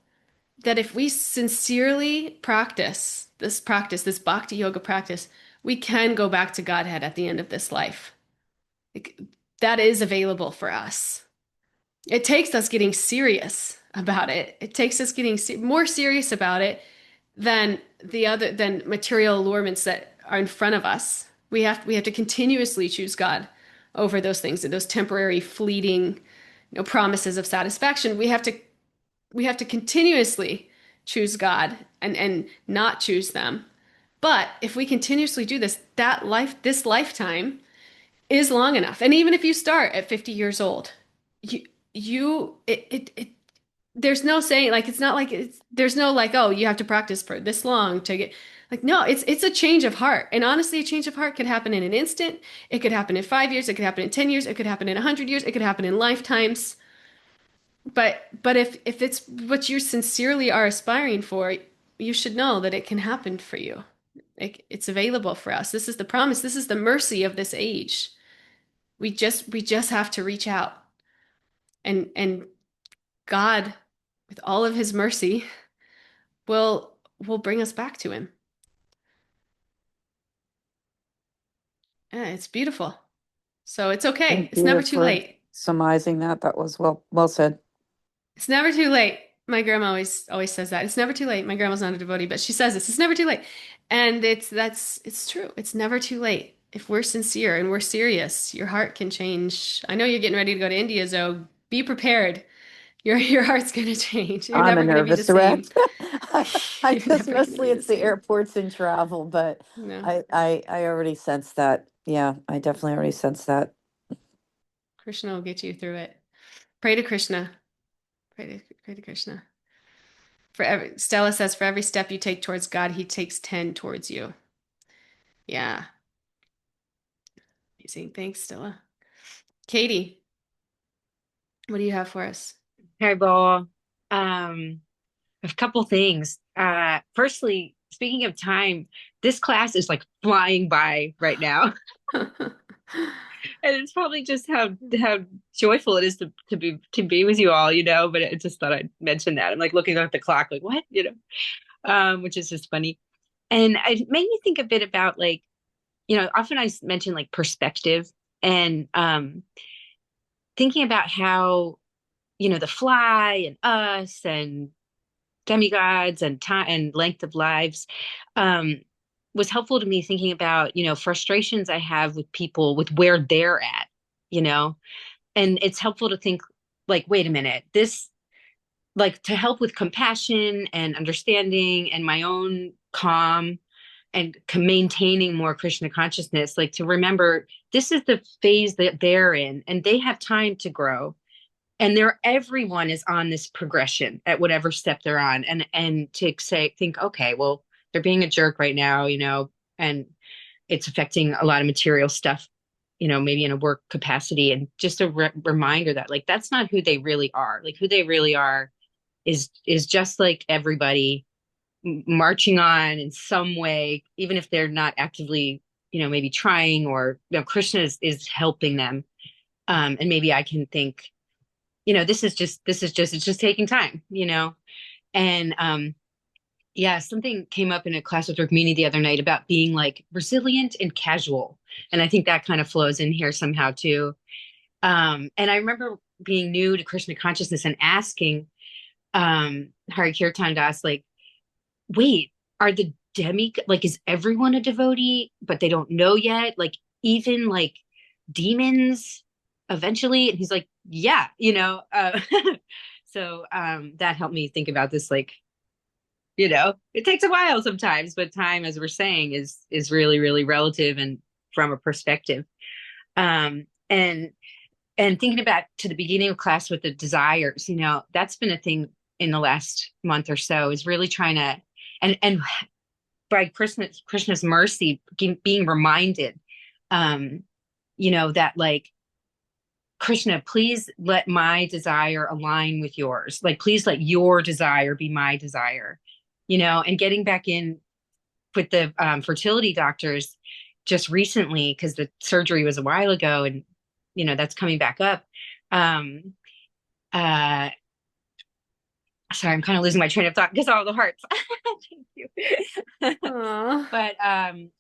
that if we sincerely practice this bhakti yoga practice, we can go back to Godhead at the end of this life. Like, that is available for us. It takes us getting serious about it. It takes us getting more serious about it than material allurements that are in front of us. We have to continuously choose God over those things and those temporary fleeting, promises of satisfaction. We have to continuously choose God and not choose them. But if we continuously do this, this lifetime is long enough. And even if you start at 50 years old, you there's no saying, like, it's not like there's no like, oh, you have to practice for this long to get, like, no, it's a change of heart. And honestly, a change of heart could happen in an instant. It could happen in 5 years. It could happen in 10 years. It could happen in 100 years. It could happen in lifetimes. But if it's what you sincerely are aspiring for, you should know that it can happen for you. It's available for us. This is the promise. This is the mercy of this age. We just have to reach out, and God, with all of his mercy, will bring us back to him. Yeah, it's beautiful. So it's okay. Thank It's never you too for late. surmising that. That was well said. It's never too late. My grandma always says that. It's never too late. My grandma's not a devotee, but she says this. It's never too late. And it's true. It's never too late. If we're sincere and we're serious, your heart can change. I know you're getting ready to go to India, so be prepared. Your heart's gonna change. You're I'm a never gonna be the nervous wreck. same. I You're just never gonna mostly be the it's the same. airports and travel, but No. I already sense that. Yeah, I definitely already sense that. Krishna will get you through it. Pray to Krishna. Pray to Krishna. Stella says, for every step you take towards God, he takes 10 towards you. Yeah. Amazing. Thanks, Stella. Katie, what do you have for us? Hi, Bo. A couple things. Firstly, speaking of time, this class is like flying by right now. And it's probably just how joyful it is to be with you all, but I just thought I'd mention that. I'm like looking at the clock, like, what? Which is just funny. And it made me think a bit about like, often I mention like perspective and thinking about how, the fly and us and demigods and time and length of lives was helpful to me thinking about, frustrations I have with people with where they're at, and it's helpful to think like, wait a minute, this, like, to help with compassion and understanding and my own calm and maintaining more Krishna consciousness, like to remember this is the phase that they're in and they have time to grow. And everyone is on this progression at whatever step they're on. And to think, okay, well, they're being a jerk right now, and it's affecting a lot of material stuff, maybe in a work capacity. And just a reminder that like, that's not who they really are. Like who they really are is just like everybody marching on in some way, even if they're not actively, maybe trying, or, Krishna is helping them. And maybe I can think, this is just, it's just taking time, and, yeah, something came up in a class with Rukmini the other night about being like resilient and casual. And I think that kind of flows in here somehow too. And I remember being new to Krishna consciousness and asking, Hari Kirtan Das, like, wait, are the like, is everyone a devotee, but they don't know yet? Like even like demons, eventually? And he's like, yeah, so that helped me think about this, like, it takes a while sometimes, but time, as we're saying, is really, really relative and from a perspective. And thinking back to the beginning of class with the desires, that's been a thing in the last month or so, is really trying to, and by Krishna's mercy, being reminded, that, like, Krishna, please let my desire align with yours. Like, please let your desire be my desire, and getting back in with the fertility doctors just recently, because the surgery was a while ago, and, that's coming back up. Um, uh, Sorry, I'm kind of losing my train of thought because all the hearts. Thank you. Aw. But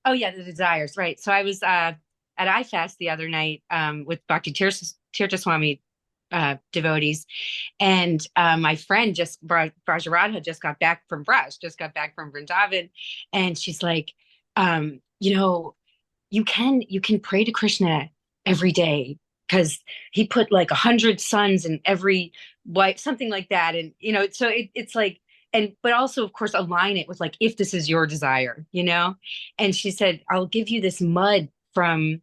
oh yeah, the desires, right? So I was at iFest the other night with Bhakti Tirtha Swami devotees, and my friend Brajaradha just got back from Vrindavan, and she's like, you can pray to Krishna every day, because he put like 100 sons in every wife, something like that. And, so it's like, and, but also, of course, align it with, like, if this is your desire, and she said, I'll give you this mud from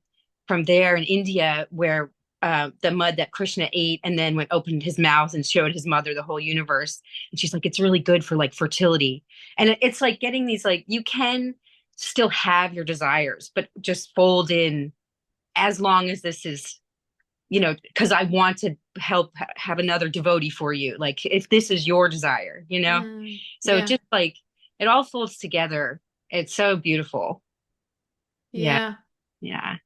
there in India, where the mud that Krishna ate and then went opened his mouth and showed his mother the whole universe. And she's like, it's really good for, like, fertility. And it's like getting these, like, you can still have your desires, but just fold in, as long as this is, because I want to help have another devotee for you. Like, if this is your desire, so Yeah. just like it all folds together. It's so beautiful. Yeah. Yeah.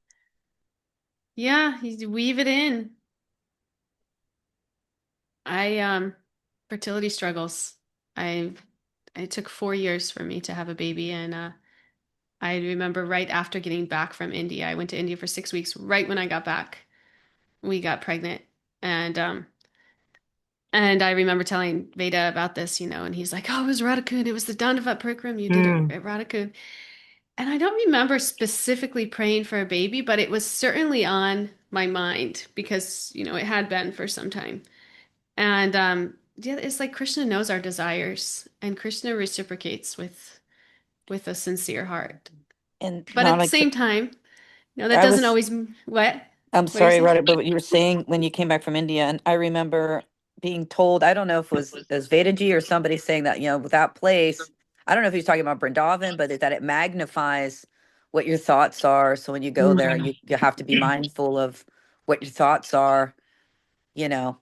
Yeah. Yeah. You weave it in. I fertility struggles. I it took 4 years for me to have a baby, and I remember right after getting back from India, I went to India for 6 weeks. Right when I got back, we got pregnant, and I remember telling Veda about this, and he's like, "Oh, it was Radhakund. It was the Dandavat program you did Mm. at Radhakund." And I don't remember specifically praying for a baby, but it was certainly on my mind because, it had been for some time. And yeah, it's like Krishna knows our desires, and Krishna reciprocates with a sincere heart. And But at the Monica, same time, that I doesn't was, always what? I'm What do you sorry, say? right, but what you were saying when you came back from India, and I remember being told, I don't know if it was Vedaji or somebody saying that, with that place, I don't know if he's talking about Vrindavan, but that it magnifies what your thoughts are. So when you go there, Mm. you have to be mindful of what your thoughts are, you know.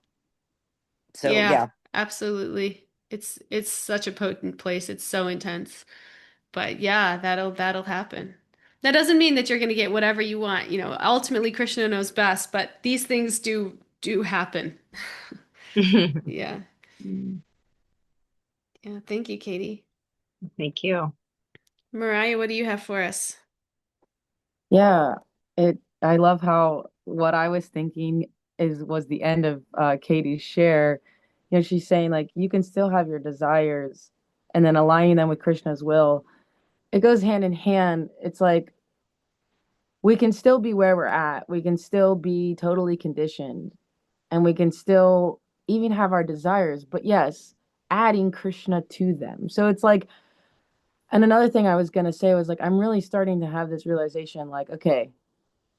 So Yeah, yeah. absolutely. It's such a potent place. It's so intense. But yeah, that'll happen. That doesn't mean that you're going to get whatever you want. Ultimately Krishna knows best, but these things do happen. Yeah. Yeah, thank you, Katie. Thank you. Mariah, what do you have for us? Yeah, I love how what I was thinking was the end of Katie's share. She's saying like you can still have your desires and then aligning them with Krishna's will. It goes hand in hand. It's like we can still be where we're at. We can still be totally conditioned and we can still even have our desires, but yes, adding Krishna to them. So it's like, and another thing I was going to say was like, I'm really starting to have this realization like, okay,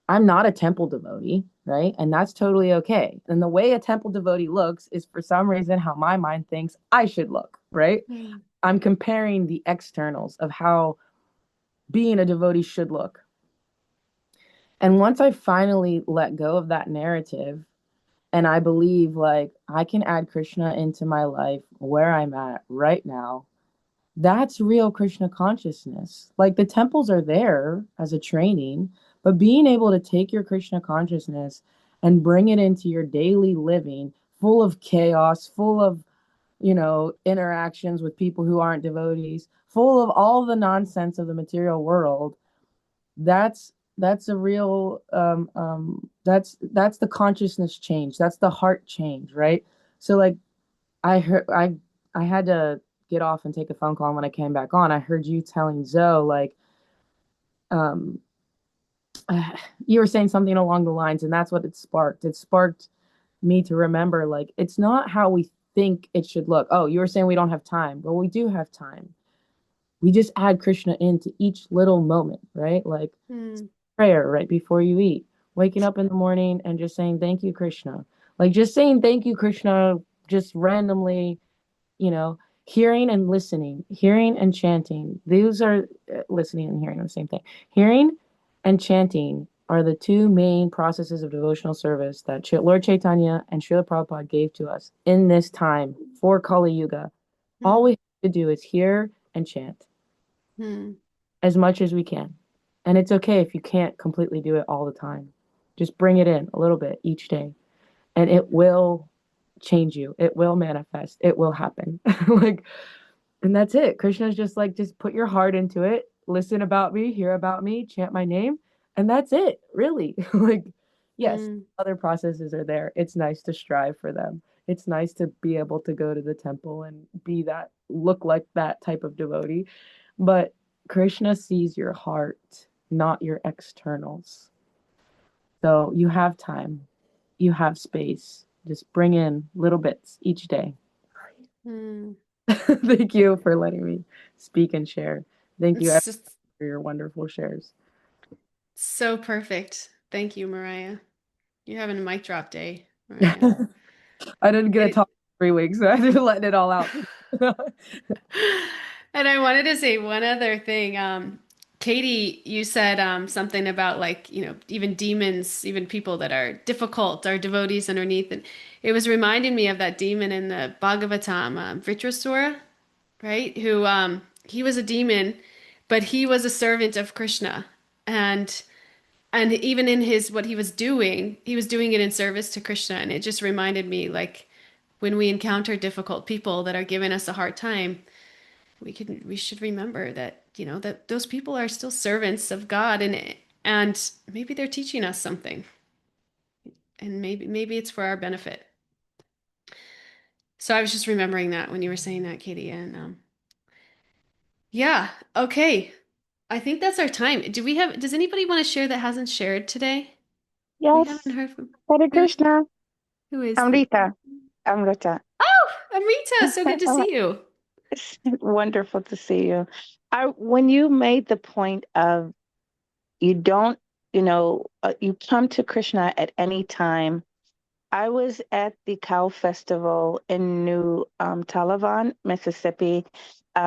I'm not a temple devotee, right? And that's totally okay. And the way a temple devotee looks is for some reason how my mind thinks I should look, right? Mm. I'm comparing the externals of how being a devotee should look. And once I finally let go of that narrative and I believe like I can add Krishna into my life where I'm at right now, that's real Krishna consciousness. Like the temples are there as a training, but being able to take your Krishna consciousness and bring it into your daily living, full of chaos, full of, interactions with people who aren't devotees, full of all the nonsense of the material world, that's a real that's the consciousness change. That's the heart change, right? So like I had to get off and take a phone call. And when I came back on, I heard you telling Zoe like um you were saying something along the lines, and that's what it sparked. It sparked me to remember, like, it's not how we think it should look. Oh, you were saying we don't have time. Well, we do have time. We just add Krishna into each little moment, right? Like Hmm. prayer right before you eat, waking up in the morning and just saying, thank you, Krishna. Like just saying, thank you, Krishna, just randomly, you know, hearing and listening, hearing and chanting. These are listening and hearing are the same thing. Hearing and chanting are the two main processes of devotional service that Lord Chaitanya and Srila Prabhupada gave to us in this time for Kali Yuga. All Hmm. we have to do is hear and chant Hmm. as much as we can. And it's okay if you can't completely do it all the time. Just bring it in a little bit each day, and it will change you. It will manifest. It will happen. Like, and that's it. Krishna's just like, just put your heart into it, listen about me, hear about me, chant my name, and that's it, really. Like, yes, Hmm. other processes are there. It's nice to strive for them. It's nice to be able to go to the temple and be that, look like that type of devotee. But Krishna sees your heart, not your externals. So you have time, you have space. Just bring in little bits each day. Hmm. Thank you for letting me speak and share. Thank you It's just for your wonderful shares. so perfect. Thank you, Mariah. You're having a mic drop day, Mariah. I didn't get to It, talk for 3 weeks, so I had to let it all out. and I wanted to say one other thing. Katie, you said something about like, even demons, even people that are difficult, are devotees underneath. And it was reminding me of that demon in the Bhagavatam, Vritrasura, right? Who he was a demon, but he was a servant of Krishna. And even in his what he was doing it in service to Krishna. And it just reminded me, like, when we encounter difficult people that are giving us a hard time, we should remember that, that those people are still servants of God, and maybe they're teaching us something, and maybe it's for our benefit. So I was just remembering that when you were saying that, Katie. And yeah, okay. I think that's our time. Does anybody want to share that hasn't shared today? We haven't Yes, heard from Hare who Krishna. who is the Amrita. Amrita. Oh, Amrita, so good to see you. It's wonderful to see you. When you made the point of you don't, you come to Krishna at any time. I was at the Cow Festival in New Talavan, Mississippi,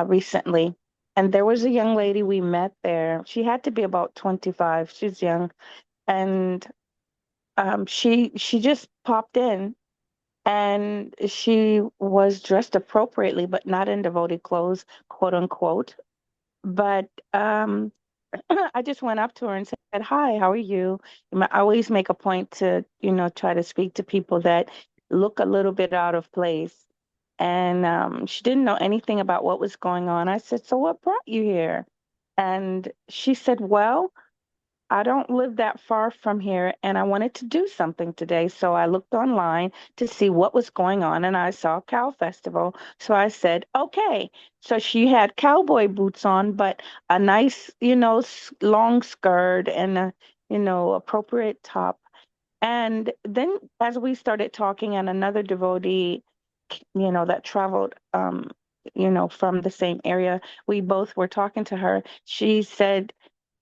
recently, and there was a young lady we met there. She had to be about 25. She's young, and she just popped in. And she was dressed appropriately, but not in devotee clothes, quote unquote. But I just went up to her and said, "Hi, how are you?" I always make a point to, try to speak to people that look a little bit out of place. And she didn't know anything about what was going on. I said, "So what brought you here?" And she said, "Well, I don't live that far from here, and I wanted to do something today. So I looked online to see what was going on, and I saw Cow Festival. So I said, okay." So she had cowboy boots on, but a nice, long skirt and a, appropriate top. And then as we started talking, and another devotee, that traveled, from the same area, we both were talking to her. She said,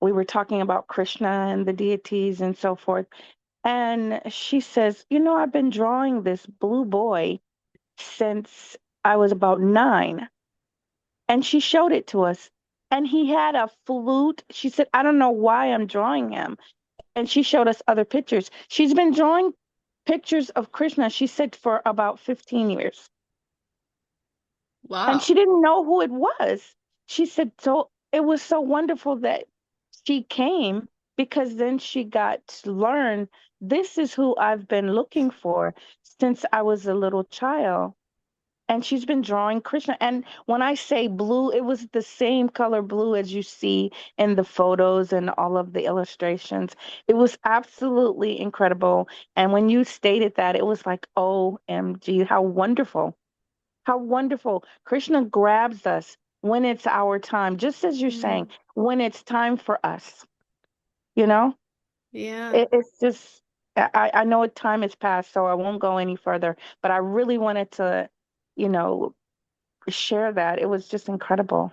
we were talking about Krishna and the deities and so forth. And she says, I've been drawing this blue boy since I was about 9. And she showed it to us. And he had a flute. She said, "I don't know why I'm drawing him." And she showed us other pictures. She's been drawing pictures of Krishna, she said, for about 15 years. And Wow. she didn't know who it was. She said, so it was so wonderful that she came, because then she got to learn this is who I've been looking for since I was a little child. And she's been drawing Krishna. And when I say blue, it was the same color blue as you see in the photos and all of the illustrations. It was absolutely incredible. And when you stated that, it was like, OMG, how wonderful. How wonderful. Krishna grabs us when it's our time, just as you're saying, Mm. when it's time for us, you know? Yeah. It's just, I know time has passed, so I won't go any further, but I really wanted to, you know, share that. It was just incredible.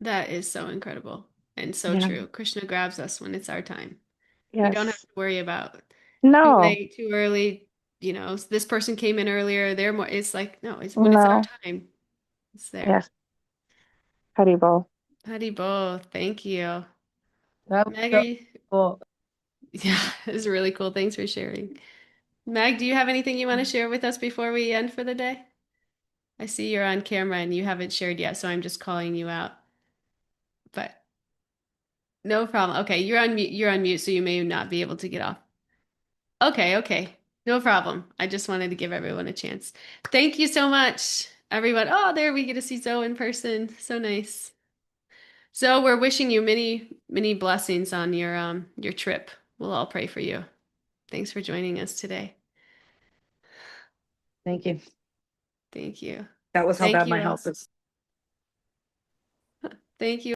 That is so incredible and so Yeah. true. Krishna grabs us when it's our time. We don't have Yes. to worry about too No, late, too early. You know, this person came in earlier. They're more, it's like, no, it's when it's our no. time. It's there. Yes. Haribo. Haribo, thank you. That was so Maggie, cool. yeah, it's really cool. Thanks for sharing. Mag, do you have anything you want to share with us before we end for the day? I see you're on camera and you haven't shared yet, so I'm just calling you out. But no problem. Okay, you're on mute, so you may not be able to get off. Okay, okay. No problem. I just wanted to give everyone a chance. Thank you so much, everyone. Oh, there we get to see Zoe in person. So nice. So we're wishing you many, many blessings on your trip. We'll all pray for you. Thanks for joining us today. Thank you. Thank you. That was how Thank bad my you all. house is. Thank you.